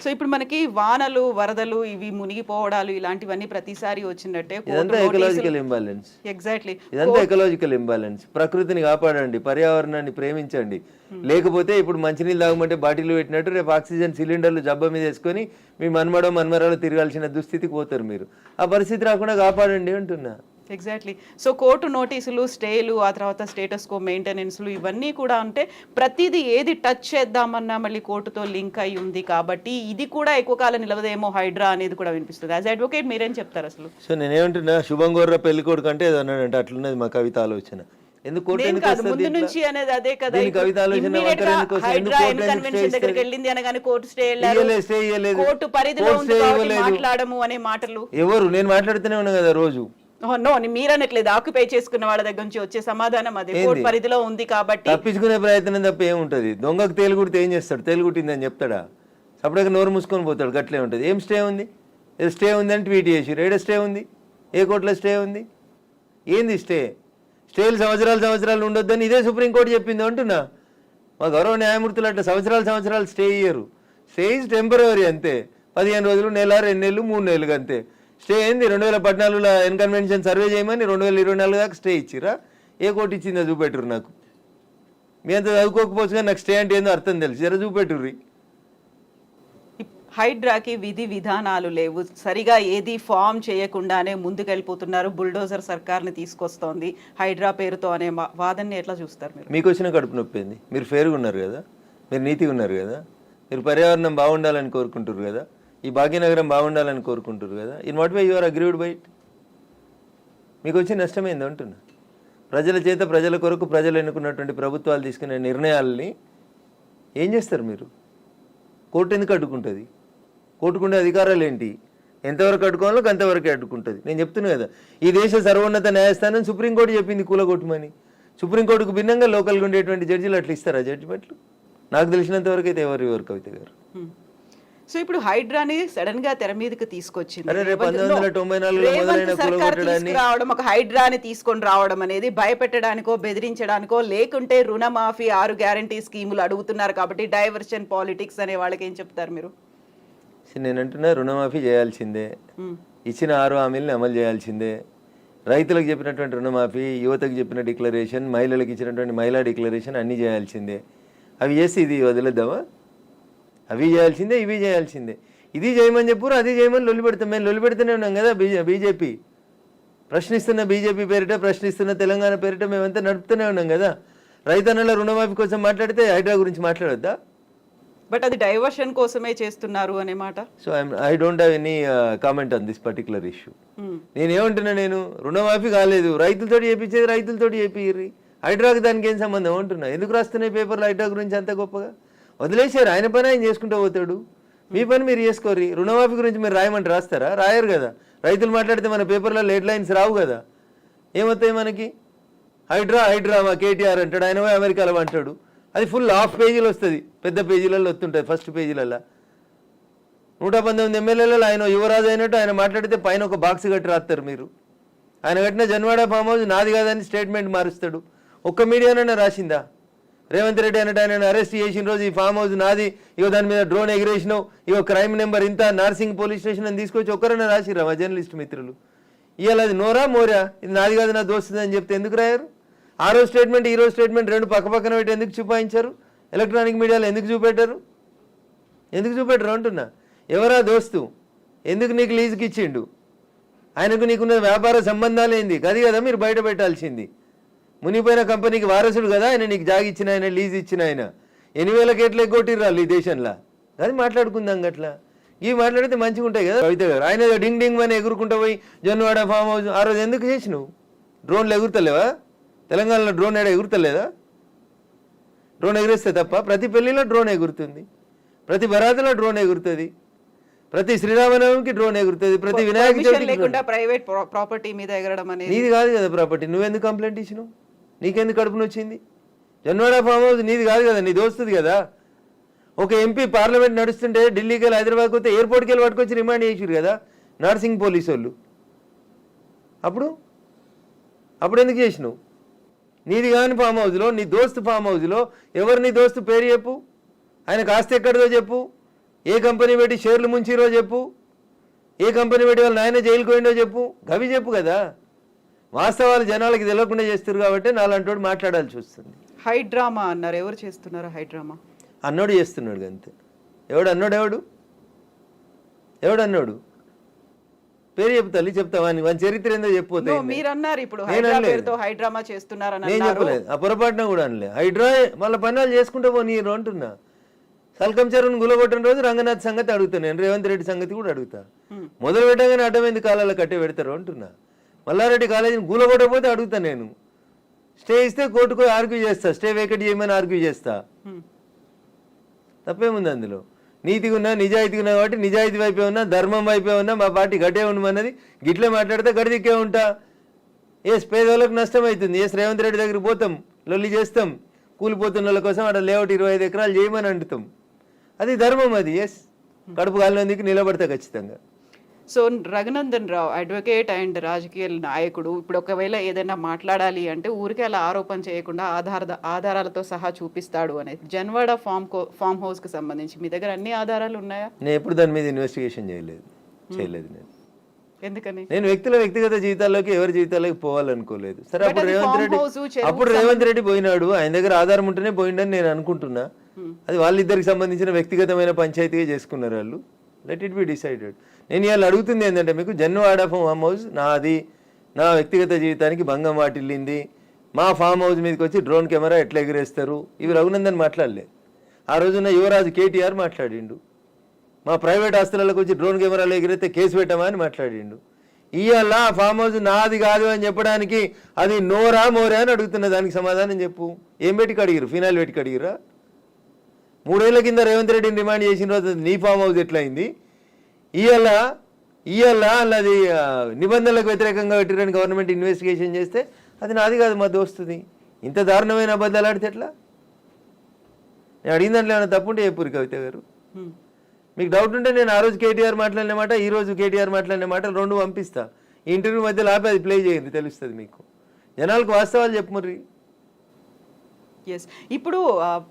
సో ఇప్పుడు మనకి వానలు, వరదలు, ఇవి మునిగిపోవడాలు ఇలాంటివన్నీ ప్రతిసారి వచ్చినట్టే. ఇదంతా ఎకలాజికల్ ఇంబాలెన్స్. ఎగ్జాక్ట్లీ, ఇదంతా ఎకలాజికల్ ఇంబాలెన్స్. ప్రకృతిని కాపాడండి, పర్యావరణాన్ని ప్రేమించండి. లేకపోతే ఇప్పుడు మంచినీళ్ళు తాగమంటే బాటిల్ పెట్టినట్టు రేపు ఆక్సిజన్ సిలిండర్లు జబ్బ మీద వేసుకొని మీ మన్మరాలు తిరగాల్సిన దుస్థితికి పోతారు మీరు. ఆ పరిస్థితి రాకుండా కాపాడండి అంటున్నా. ఎగ్జాక్ట్లీ. సో కోర్టు నోటీసులు, స్టేలు, ఆ తర్వాత స్టేటస్ కో మెయింటెనెన్స్లు ఇవన్నీ కూడా అంటే ప్రతిదీ ఏది టచ్ చేద్దామన్నా మళ్ళీ కోర్టుతో లింక్ అయి ఉంది కాబట్టి ఇది కూడా ఎక్కువ కాలం నిలవదేమో హైడ్రా అనేది కూడా వినిపిస్తుంది. యాజ్ అడ్వకేట్ మీరేం చెప్తారు అసలు? సో నేనేమంటున్నా, శుభం గోర్ర పెళ్లి కొడుకు అంటే ఏదో అన్నాడంటే అట్లున్నది మా కవిత ఆలోచన. ఎందుకు ముందు నుంచి అనేది అదే కదా, కవిత ఆలోచన దగ్గరికి వెళ్ళింది అనగానే కోర్టు స్టే కోర్టు పరిధిలో ఉంది మాట్లాడము అనే మాటలు. ఎవరు? నేను మాట్లాడుతూనే ఉన్నా కదా రోజు. నో, మీరనట్లేదు, ఆక్యుపై చేసుకున్న వాళ్ళ దగ్గర నుంచి వచ్చే సమాధానం అదే, కోర్టు పరిధిలో ఉంది కాబట్టి. తప్పించుకునే ప్రయత్నం తప్ప ఏముంటుంది? దొంగకు తేలుగుడితే ఏం చేస్తాడు? తేలుగుట్టిందని చెప్తాడా? సపరేట్గా నోరు మూసుకొని పోతాడు. గట్లే ఉంటుంది. ఏం స్టే ఉంది? స్టే ఉంది అని ట్వీట్ చేసి ఏడ స్టే ఉంది? ఏ కోర్టులో స్టే ఉంది? ఏంది స్టే? స్టేలు సంవత్సరాలు ఉండొద్దని ఇదే సుప్రీంకోర్టు చెప్పింది అంటున్నా. మా గౌరవ న్యాయమూర్తులు అట్లా సంవత్సరాలు స్టే ఇయ్యరు. స్టే ఈజ్ టెంపరరీ అంతే. 15 రోజులు, నెల, 2 నెలలు, 3 నెలలు అంతే. స్టే ఏంది? 2014లో ఎన్కన్వెన్షన్ సర్వే చేయమని 2024 దాకా స్టే ఇచ్చిరా? ఏ కోర్టు ఇచ్చిందో చూపెట్టురు నాకు. మీ అంత చదువుకోకపోవచ్చు కానీ నాకు స్టే అంటే ఏందో అర్థం తెలుసు. జర చూపెట్టుర్రి. హైడ్రాకి విధి విధానాలు లేవు, సరిగా ఏది ఫామ్ చేయకుండానే ముందుకెళ్ళిపోతున్నారు, బుల్డోజర్ సర్కార్ని తీసుకొస్తోంది హైడ్రా పేరుతో అనే వాదనని ఎట్లా చూస్తారు మీరు? మీకు వచ్చిన కడుపు నొప్పి ఏంది? మీరు ఫేర్గా ఉన్నారు కదా, మీరు నీతిగా ఉన్నారు కదా, మీరు పర్యావరణం బాగుండాలని కోరుకుంటారు కదా, ఈ భాగ్యనగరం బాగుండాలని కోరుకుంటారు కదా. In what way you are agreed by it? మీకు వచ్చి నష్టమైంది అంటున్నా. ప్రజల చేత, ప్రజల కొరకు ప్రజలు ఎన్నుకున్నటువంటి ప్రభుత్వాలు తీసుకునే నిర్ణయాలని ఏం చేస్తారు మీరు? కోర్టు ఎందుకు అడ్డుకుంటుంది? కోర్టుకుండే అధికారాలు ఏంటి? ఎంతవరకు అడ్డుకోవాలో అంతవరకే అడ్డుకుంటుంది. నేను చెప్తున్నా కదా, ఈ దేశ సర్వోన్నత న్యాయస్థానం సుప్రీంకోర్టు చెప్పింది కూలగొట్టమని. సుప్రీంకోర్టుకు భిన్నంగా లోకల్గా ఉండేటువంటి జడ్జీలు అట్లా ఇస్తారా జడ్జిమెంట్లు? నాకు తెలిసినంత వరకు అయితే ఎవరు కవిత గారు. సో ఇప్పుడు హైడ్రాని సడన్ గా తెర మీదకి తీసుకొచ్చింది. 1994 రావడం, ఒక హైడ్రాని తీసుకొని రావడం అనేది భయపెట్టడానికో, బెదిరించడానికో, లేకుంటే రుణమాఫీ 6 గ్యారంటీ స్కీములు అడుగుతున్నారు కాబట్టి డైవర్షన్ పాలిటిక్స్ అనే వాళ్ళకి ఏం చెప్తారు మీరు? నేను అంటున్నా, రుణమాఫీ చేయాల్సిందే, ఇచ్చిన 6 హామీలను అమలు చేయాల్సిందే. రైతులకు చెప్పినటువంటి రుణమాఫీ, యువతకు చెప్పిన డిక్లరేషన్, మహిళలకు ఇచ్చినటువంటి మహిళా డిక్లరేషన్ అన్నీ చేయాల్సిందే. అవి చేసి ఇది వదిలేద్దామా? అవి చేయాల్సిందే, ఇవి చేయాల్సిందే. ఇది చేయమని చెప్పురు, అది చేయమని లొల్లి పెడతాం. మేము లొల్లి పెడుతూనే ఉన్నాం కదా. బీజేపీ ప్రశ్నిస్తున్న, బీజేపీ పేరిట ప్రశ్నిస్తున్న తెలంగాణ పేరిట మేమంతా నడుపుతూనే ఉన్నాం కదా. రైతన్నల రుణమాఫీ కోసం మాట్లాడితే హైడ్రా గురించి మాట్లాడొద్దా? బట్ అది డైవర్షన్ కోసమే చేస్తున్నారు అనే మాట. So I don't have any comment on this particular issue. నేనేమంటున్నా, నేను రుణమాఫీ కాలేదు, రైతులతో చేయించేది రైతులతో చేపిర్రి, హైడ్రాకి దానికి ఏం సంబంధం అంటున్నా. ఎందుకు రాస్తున్నాయి పేపర్లు హైడ్రా గురించి అంత గొప్పగా? వదిలేసారు, ఆయన పని ఆయన చేసుకుంటూ పోతాడు, మీ పని మీరు చేసుకోర్రి. రుణమాఫీ గురించి మీరు రాయమంటే రాస్తారా? రాయరు కదా. రైతులు మాట్లాడితే మన పేపర్లో హెడ్ లైన్స్ రావు కదా. ఏమవుతాయి మనకి? హైడ్రా హైడ్రా మా కేటీఆర్ అంటాడు, ఆయన పోయి అమెరికాలో అంటాడు. అది ఫుల్ హాఫ్ పేజీలు వస్తుంది, పెద్ద పేజీలలో వస్తుంటుంది ఫస్ట్ పేజీలలో. 119 ఎమ్మెల్యేలలో ఆయన యువరాజు అయినట్టు ఆయన మాట్లాడితే పైన ఒక బాక్స్ కట్టి రాస్తారు మీరు. ఆయన కట్టిన జన్వాడ ఫామ్ హౌస్ నాది కాదని స్టేట్మెంట్ మారుస్తాడు. ఒక్క మీడియానైనా రాసిందా? రేవంత్ రెడ్డి అన్నట్టు ఆయన అరెస్ట్ చేసిన రోజు ఈ ఫామ్ హౌస్ నాది, ఇగో దాని మీద డ్రోన్ ఎగిరేసినావు, ఇగో క్రైమ్ నెంబర్ ఇంత, నార్సింగ్ పోలీస్ స్టేషన్ అని తీసుకొచ్చి ఒక్కరైనా రాసిరా మా జర్నలిస్ట్ మిత్రులు? ఇవాళ అది నోరా మోరా, ఇది నాది కాదు నా దోస్తుంది అని చెప్తే ఎందుకు రాయారు? ఆ రోజు స్టేట్మెంట్ ఈ రోజు స్టేట్మెంట్ రెండు పక్క పక్కన పెట్టి ఎందుకు చూపాయించారు? ఎలక్ట్రానిక్ మీడియాలో ఎందుకు చూపెట్టారు? ఎందుకు చూపెట్టరు అంటున్నా. ఎవరా దోస్తు? ఎందుకు నీకు లీజుకి ఇచ్చిండు? ఆయనకు నీకున్న వ్యాపార సంబంధాలు ఏంది? అది కదా మీరు బయట పెట్టాల్సింది. మునిపోయిన కంపెనీకి వారసుడు కదా ఆయన, నీకు జాగి ఇచ్చిన ఆయన, లీజ్ ఇచ్చిన ఆయన. 8,000 కోట్లు ఎగ్గొట్టిర్రాళ్ళు ఈ దేశంలో. అది మాట్లాడుకుందాం గట్లా. ఇవి మాట్లాడితే మంచిగా ఉంటాయి కదా. కవిత గారు ఆయన డింగ్ డింగ్ అని ఎగురుకుంటూ పోయి జొన్నవాడ ఫామ్ హౌస్ ఆ రోజు ఎందుకు చేసినావు? డ్రోన్లు ఎగురుతలేవా? తెలంగాణలో డ్రోన్ ఏడా ఎగురుతలేదా? డ్రోన్ ఎగిరేస్తే తప్ప ప్రతి పెళ్లిలో డ్రోన్ ఎగురుతుంది, ప్రతి బరాతులో డ్రోన్ ఎగురుతుంది, ప్రతి శ్రీరామనవమికి డ్రోన్ ఎగురుతుంది, ప్రతి వినాయక చవితికి లేకుండా ప్రైవేట్ ప్రాపర్టీ మీద ఎగరడం అనేది నీది కాదు కదా ప్రాపర్టీ. నువ్వెందుకు కంప్లైంట్ ఇచ్చినావు? నీకెందుకు కడుపున వచ్చింది? జన్వాడ ఫామ్ హౌస్ నీది కాదు కదా, నీ దోస్తుంది కదా. ఒక ఎంపీ పార్లమెంట్ నడుస్తుంటే ఢిల్లీకి వెళ్ళి హైదరాబాద్కి పోతే ఎయిర్పోర్ట్కి వెళ్ళి పట్టుకొచ్చి రిమాండ్ చేసారు కదా నార్సింగ్ పోలీసు వాళ్ళు. అప్పుడు ఎందుకు చేసినావు? నీది కాని ఫామ్ హౌస్లో, నీ దోస్తు ఫామ్ హౌస్లో ఎవరు నీ దోస్తు పేరు చెప్పు, ఆయనకు ఆస్తి ఎక్కడిదో చెప్పు, ఏ కంపెనీ పెట్టి షేర్లు ముంచిరో చెప్పు, ఏ కంపెనీ పెట్టి వాళ్ళు నాయన జైలుకి పోయిండో చెప్పు, గవి చెప్పు కదా. వాస్తవాలు జనాలకి తెలియకుండా చేస్తారు కాబట్టి నాలంటోడు మాట్లాడాల్సి వస్తుంది. హైడ్రామా అన్నారు, ఎవరు చేస్తున్నారు హైడ్రామా? అన్నోడు చేస్తున్నాడు అంతే. ఎవడు అన్నాడు? ఎవడు పేరు చెప్తాలి, చెప్తావా? వాని చరిత్ర ఏందో చెప్పిపోతే. మీరు అన్నారు ఇప్పుడు హైడ్రామా చేస్తున్నారని. నేను చెప్పలేదు, ఆ పొరపాటున కూడా అనలే. హైడ్రా వాళ్ళ పనులు చేసుకుంటూ పోనీరు అంటున్నా. సల్కం చెరువును గులగొట్టిన రోజు రంగనాథ్ సంగతి అడుగుతా, నేను రేవంత్ రెడ్డి సంగతి కూడా అడుగుతా. మొదలు పెట్టగానే అడ్డమైంది కాలాల కట్టే పెడతారు అంటున్నా. మల్లారెడ్డి కాలేజీని గులగొట్టకపోతే అడుగుతా నేను. స్టే ఇస్తే కోర్టుకు ఆర్గ్యూ చేస్తా, స్టే వేకెట్ చేయమని ఆర్గ్యూ చేస్తా. తప్పేముంది అందులో? నీతిగా ఉన్నా, నిజాయితీగా ఉన్నా కాబట్టి నిజాయితీ వైపే ఉన్నా, ధర్మం వైపే ఉన్నా, మా పార్టీ గట్టే ఉండమన్నది. గిట్లే మాట్లాడితే గడిదిక్కే ఉంటా. పేదవాళ్ళకు నష్టం అవుతుంది. రేవంత్ రెడ్డి దగ్గరికి పోతాం, లొల్లి చేస్తాం, కూలిపోతున్న వాళ్ళ కోసం అక్కడ లేఅవుట్ 25 ఎకరాలు చేయమని అంటుతాం. అది ధర్మం. అది కడుపు కాలినందుకు నిలబడతా ఖచ్చితంగా. So Raghunandan Rao advocate and రాజకీయ నాయకుడు, ఇప్పుడు ఒకవేళ ఏదైనా మాట్లాడాలి అంటే ఊరికే అలా ఆరోపణ చేయకుండా ఆధారాలతో సహా చూపిస్తాడు అనేది. జన్వాడ ఫామ్ హౌస్ కి సంబంధించి మీ దగ్గర అన్ని ఆధారాలు ఉన్నాయా? నేను ఎప్పుడు దాని మీద ఇన్వెస్టిగేషన్ చేయలేదు. నేను ఎందుకని? నేను వ్యక్తిగత జీవితాల్లోకి, ఎవరి జీవితాల్లోకి పోవాలనుకోలేదు. సరే, అప్పుడు రేవంత్ రెడ్డి పోయినాడు, ఆయన దగ్గర ఆధారం ఉంటేనే పోయిండని నేను అనుకుంటున్నా. అది వాళ్ళిద్దరికి సంబంధించిన వ్యక్తిగతమైన పంచాయతీగా చేసుకున్నారు వాళ్ళు. Let it be decided. నేను ఇవాళ అడుగుతుంది ఏంటంటే, మీకు జన్వాడ ఫామ్ హౌస్ నాది, నా వ్యక్తిగత జీవితానికి భంగం వాటిల్లింది, మా ఫామ్ హౌస్ మీదకి వచ్చి డ్రోన్ కెమెరా ఎట్లా ఎగిరేస్తారు, ఇవి రఘునందన్ మాట్లాడలే. ఆ రోజున యువరాజు కేటీఆర్ మాట్లాడిండు. మా ప్రైవేట్ ఆస్తులకు వచ్చి డ్రోన్ కెమెరాలు ఎగిరితే కేసు పెట్టమా అని మాట్లాడిండు. ఇవాళ ఫామ్ హౌస్ నాది కాదు అని చెప్పడానికి అది నోరా మోరా అని అడుగుతున్నా. దానికి సమాధానం చెప్పు. ఏం పెట్టి కడిగిరు? ఫినాయిల్ పెట్టి కడిగిరా? 3 ఏళ్ల కింద రేవంత్ రెడ్డిని డిమాండ్ చేసిన రోజు నీ ఫామ్ హౌస్ ఎట్లయింది? ఇవాళ అది నిబంధనలకు వ్యతిరేకంగా పెట్టిరని గవర్నమెంట్ ఇన్వెస్టిగేషన్ చేస్తే అది నాది కాదు, మా దోస్తుంది. ఇంత దారుణమైన అబద్ధాలు ఆడితే ఎట్లా? నేను అడిగిన దాంట్లో ఏమైనా తప్పుంటే చెప్పురు కవిత గారు. మీకు డౌట్ ఉంటే నేను ఆ రోజు కేటీఆర్ మాట్లాడిన మాట, ఈ రోజు కేటీఆర్ మాట్లాడిన మాటలు 2 పంపిస్తా. ఈ ఇంటర్వ్యూ మధ్యలో ఆపి అది ప్లే చేయండి, తెలుస్తుంది మీకు. జనాలకు వాస్తవాలు చెప్పుమర్రి. ఎస్, ఇప్పుడు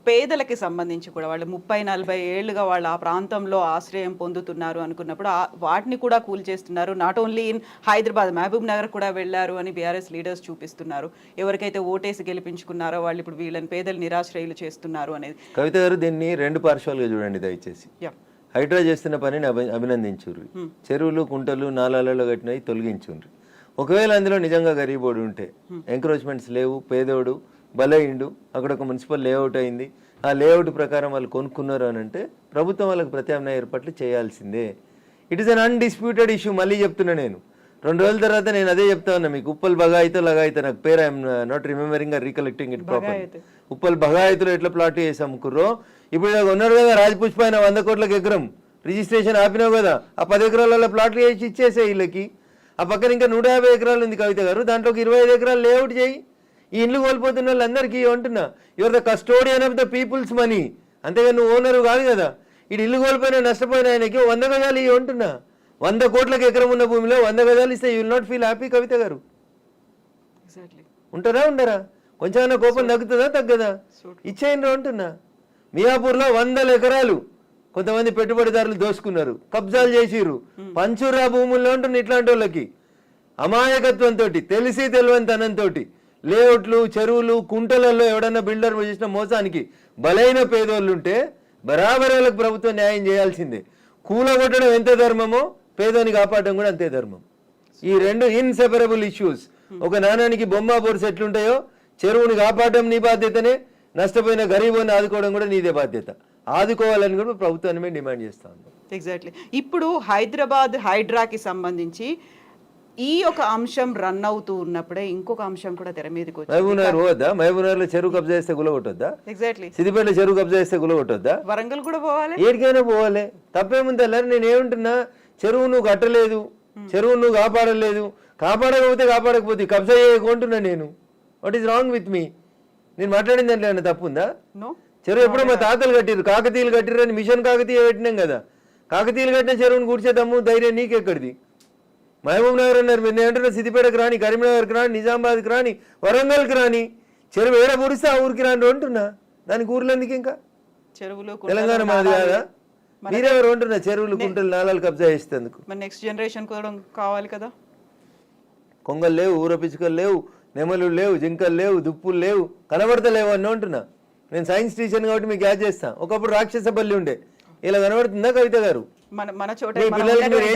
పేదలకి సంబంధించి కూడా వాళ్ళు 30-40 ఏళ్ళుగా వాళ్ళు ఆ ప్రాంతంలో ఆశ్రయం పొందుతున్నారు అనుకున్నప్పుడు వాటిని కూడా కూల్చేస్తున్నారు. Not only in Hyderabad, Mahabubnagar కూడా వెళ్ళారు అని బీఆర్ఎస్ లీడర్స్ చూపిస్తున్నారు. ఎవరికైతే ఓటేసి గెలిపించుకున్నారో వాళ్ళు ఇప్పుడు వీళ్ళని పేదలు నిరాశ్రయులు చేస్తున్నారు అనేది. కవిత గారు, దీన్ని 2 పార్శ్వాలుగా చూడండి దయచేసి. హైడ్రా చేస్తున్న పనిని అభినందించుర్రి. చెరువులు, కుంటలు, నాలాలలో కట్టినవి తొలగించుండ్రి. ఒకవేళ అందులో నిజంగా గరీబోడు ఉంటే, ఎంక్రోచ్మెంట్స్ లేవు, పేదోడు బలైండు, అక్కడ ఒక మున్సిపల్ లేఅవుట్ అయింది, ఆ లేఅవుట్ ప్రకారం వాళ్ళు కొనుక్కున్నారు అని అంటే ప్రభుత్వం వాళ్ళకి ప్రత్యామ్నాయ ఏర్పాట్లు చేయాల్సిందే. It is an undisputed issue. మళ్ళీ చెప్తున్నా నేను, 2 రోజుల తర్వాత నేను అదే చెప్తా ఉన్నా మీకు. ఉప్పల్ బగాయితో లగాయితో, నాకు పేరు I'm not remembering or recollecting it proper. Uppal బగాయితులు ఎట్లా ప్లాట్ చేసి అమ్ముకుర్రో, ఇప్పుడు ఉన్నారు కదా రాజపుష్ప ఆయన 100 కోట్లకు ఎకరం రిజిస్ట్రేషన్ ఆపినావు కదా, ఆ 10 ఎకరాలలో ప్లాట్లు చేసి ఇచ్చేసే వీళ్ళకి. ఆ పక్కన ఇంకా 150 ఎకరాలు ఉంది కవిత గారు, దాంట్లోకి 25 ఎకరాలు లేఅవుట్ చేయి. ఈ ఇండ్లు కోల్పోతున్న వాళ్ళందరికీ అంటున్నా, your the custodian of the peoples money, అంతేగాని నువ్వు ఓనరు కాదు కదా. ఇటు ఇల్లు కోల్పోయినా నష్టపోయిన ఆయనకి 100 గజాలు ఇవి అంటున్నా. 100 కోట్లకు ఎకరం ఉన్న భూమిలో 100 గజాలు ఇస్తే you will not feel happy Kavitha garu? ఉంటారా ఉండరా? కొంచెమైనా కోపం తగ్గుతుందా తగ్గదా? ఇచ్చేయండి అంటున్నా. మియాపూర్లో 100 ఎకరాలు కొంతమంది పెట్టుబడిదారులు దోసుకున్నారు, కబ్జాలు చేసిర్రు, పంచురా భూముల్లో ఉంటున్న ఇట్లాంటి వాళ్ళకి అమాయకత్వంతో, తెలిసి తెలివనితనంతో లేఅవుట్లు, చెరువులు, కుంటలలో ఎవడన్నా బిల్డర్ చేసిన మోసానికి బలైన పేదోళ్ళు ఉంటే బరాబర్ వాళ్ళకి ప్రభుత్వం న్యాయం చేయాల్సిందే. కూలగొట్టడం ఎంత ధర్మమో పేదోని కాపాడడం కూడా అంతే ధర్మం. ఈ రెండు ఇన్సెపరబుల్ ఇష్యూస్. ఒక నాణానికి బొమ్మ బొరుసు ఎట్లుంటాయో చెరువుని కాపాడడం నీ బాధ్యతనే, నష్టపోయిన గరీబోని ఆదుకోవడం కూడా నీదే బాధ్యత. ఆదుకోవాలని కూడా ప్రభుత్వాన్ని మేము డిమాండ్ చేస్తా ఉన్నాం. ఎగ్జాక్ట్లీ. ఇప్పుడు హైదరాబాద్ హైడ్రాకి సంబంధించి ఈ ఒక అంశం రన్ అవుతూ ఉన్నప్పుడే ఇంకొక అంశం కూడా తెర మీదకి వచ్చింది. మహబూబ్నగర్ పోవద్దా? మహబూబ్నగర్లో చెరువు కబ్జా చేస్తే గులగొట్టొద్దా? ఎగ్జాక్ట్లీ. సిద్దిపేటలో చెరువు కబ్జా చేస్తే గులగొట్టొద్దా? వరంగల్ కూడా పోవాలి, ఏడికైనా పోవాలి. తప్పేముంది? నేను ఏమంటున్నా, చెరువు నువ్వు కట్టలేదు, చెరువు నువ్వు కాపాడలేదు, కాపాడకపోతే కబ్జా చేయకుంటున్నా నేను. What is wrong with me? నేను మాట్లాడింది దాంట్లో ఏమైనా తప్పుందా? చెరువు ఎప్పుడో మా తాతలు కట్టిరు, కాకతీయులు కట్టిరు అని మిషన్ కాకతీయ పెట్టినాం కదా. కాకతీయులు కట్టిన చెరువుని కూర్చేద్దాము ధైర్యం నీకెక్కడిది? మహబూబ్ నగర్ అన్నారు, మీరు ఏమంటున్నా సిద్దిపేటకు రాని, కరీంనగర్కి రాని, నిజామాబాద్కి రాని, వరంగల్కి రాని, చెరువు ఏడ పొడిస్తే ఆ ఊరికి రాని అంటున్నా. దానికి ఊర్లు ఎందుకు? ఇంకా చెరువులు తెలంగాణ మాది కాదా? మీరెవరు అంటున్నా చెరువులు, కుంటలు, నాలాలు కబ్జా చేసేందుకు? నెక్స్ట్ జనరేషన్ కూడా కావాలి కదా. కొంగలు లేవు, ఊర పిచ్చుకలు లేవు, నెమలు లేవు, జింకలు లేవు, దుప్పులు లేవు, కనబడతలేవు అని అంటున్నా. నేను సైన్స్ టీచర్ కాబట్టి మీకు యాడ్ చేస్తా. ఒకప్పుడు రాక్షస బల్లి ఉండే, ఇలా కనబడుతుందా కవిత గారు? పిల్లలకి మీరు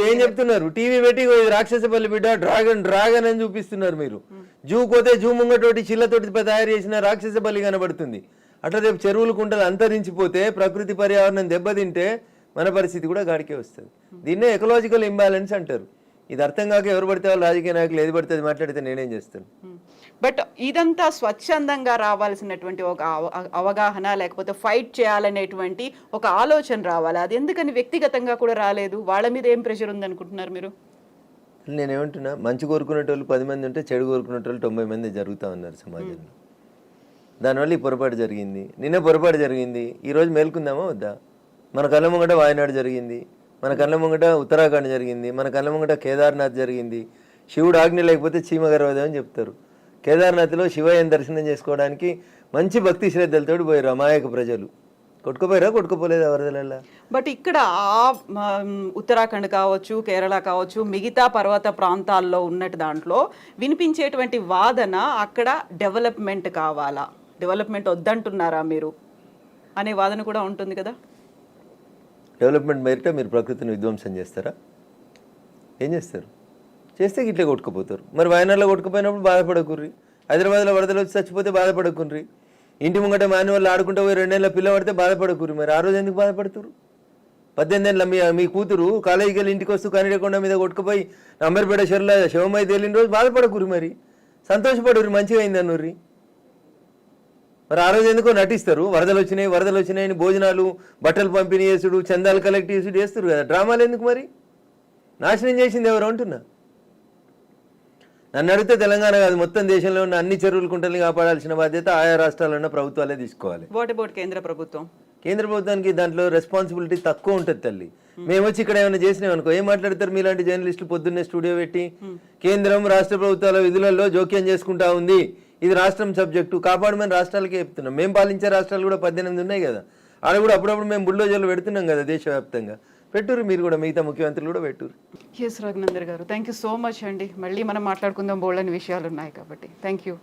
ఏం చెప్తున్నారు? టీవీ పెట్టి రాక్షస బల్లి బిడ్డ, డ్రాగన్ డ్రాగన్ అని చూపిస్తున్నారు మీరు. జూ పోతే జూ ముంగటోటి చిల్లతోటి తయారు చేసిన రాక్షస బల్లి కనబడుతుంది. అట్లా రేపు చెరువులు కుంటలు అంతరించిపోతే, ప్రకృతి పర్యావరణం దెబ్బతింటే మన పరిస్థితి కూడా గాడికే వస్తుంది. దీన్నే ఎకలాజికల్ ఇంబ్యాలెన్స్ అంటారు. ఇది అర్థం కాక ఎవరు పడితే వాళ్ళు రాజకీయ నాయకులు ఏది పడితే మాట్లాడితే నేనేం చేస్తాను? బట్ ఇదంతా స్వచ్ఛందంగా రావాల్సినటువంటి ఒక అవగాహన, లేకపోతే ఫైట్ చేయాలనేటువంటి ఒక ఆలోచన రావాలి. అది ఎందుకని వ్యక్తిగతంగా కూడా రాలేదు? వాళ్ళ మీద ఏం ప్రెషర్ ఉంది అనుకుంటున్నారు మీరు? నేనేమంటున్నా, మంచి కోరుకునేటోళ్ళు 10 మంది ఉంటే చెడు కోరుకునేటోళ్ళు 90 మంది జరుగుతూ ఉన్నారు సమాజంలో. దానివల్ల ఈ పొరపాటు జరిగింది. నిన్న పొరపాటు జరిగింది, ఈరోజు మేల్కుందామా వద్దా? మన కళ్ళ ముంగట వాయనాడు జరిగింది, మన కళ్ళ ముంగట ఉత్తరాఖండ్ జరిగింది, మన కళ్ళ ముంగట కేదార్నాథ్ జరిగింది. శివుడు ఆజ్ఞ లేకపోతే చీమ గర్వదే అని చెప్తారు. కేదార్నాథ్లో శివయ్యని దర్శనం చేసుకోవడానికి మంచి భక్తి శ్రద్ధలతో పోయారు అమాయక ప్రజలు. కొట్టుకోపోలేదా వరదలల్లా? బట్ ఇక్కడ ఉత్తరాఖండ్ కావచ్చు, కేరళ కావచ్చు, మిగతా పర్వత ప్రాంతాల్లో ఉన్నట్టు దాంట్లో వినిపించేటువంటి వాదన అక్కడ డెవలప్మెంట్ కావాలా, డెవలప్మెంట్ వద్దంటున్నారా మీరు అనే వాదన కూడా ఉంటుంది కదా. డెవలప్మెంట్ మేరిట మీరు ప్రకృతిని విధ్వంసం చేస్తారా? ఏం చేస్తారు? చేస్తే ఇట్లే కొట్టుకుపోతారు. మరి వయనాడులో కొట్టుకుపోయినప్పుడు బాధపడకుర్రి, హైదరాబాద్లో వరదలు వచ్చి చచ్చిపోతే బాధపడకుర్రి, ఇంటి ముంగట మాన్యువల్ ఆడుకుంటూ పోయి 2 ఏళ్ళ పిల్ల పడితే బాధపడకుర్రి. మరి ఆ రోజు ఎందుకు బాధపడుతురు? 18 ఏళ్ళ మీ కూతురు కాలేజీకి వెళ్ళి ఇంటికి వస్తూ కనిడకొండ మీద కొట్టుకుపోయి అంబర్పేట చెరువులో శివమై తేలిన రోజు బాధపడకుర్రి. మరి సంతోషపడుర్రి, మంచిగా అయింది అన్నూర్రి. మరి ఆ రోజు ఎందుకో నటిస్తారు, వరదలు వచ్చినాయని భోజనాలు, బట్టలు పంపిణీ చేసుడు, చందాలు కలెక్ట్ చేసుడు చేస్తారు కదా. డ్రామాలు ఎందుకు? మరి నాశనం చేసింది ఎవరు అంటున్నా. నన్ను అడిగితే తెలంగాణ కాదు, మొత్తం దేశంలో ఉన్న అన్ని చెరువులు కుంటల్ని కాపాడాల్సిన బాధ్యత ఆయా రాష్ట్రాల్లో ఉన్న ప్రభుత్వాలే తీసుకోవాలి. వాట్ అబౌట్ కేంద్ర ప్రభుత్వం? కేంద్ర ప్రభుత్వానికి దాంట్లో రెస్పాన్సిబిలిటీ తక్కువ ఉంటుంది తల్లి. మేము వచ్చి ఇక్కడ ఏమైనా చేసినాం అనుకో, ఏం మాట్లాడతారు మీలాంటి జర్నలిస్టులు? పొద్దున్నే స్టూడియో పెట్టి కేంద్రం రాష్ట్ర ప్రభుత్వాల విధులలో జోక్యం చేసుకుంటా ఉంది, ఇది రాష్ట్రం సబ్జెక్టు, కాపాడమని రాష్ట్రాలకే చెప్తున్నాం. మేము పాలించే రాష్ట్రాలు కూడా 18 ఉన్నాయి కదా, ఆడ కూడా అప్పుడప్పుడు మేము బుల్డోజర్లు పెడుతున్నాం కదా దేశవ్యాప్తంగా. పెట్టురు మీరు కూడా, మిగతా ముఖ్యమంత్రులు కూడా పెట్టురు. ఎస్ రఘునందర్ గారు, థ్యాంక్ యూ సో మచ్ అండి. మళ్ళీ మనం మాట్లాడుకుందాం, బోల్డని విషయాలు ఉన్నాయి కాబట్టి. Thank you.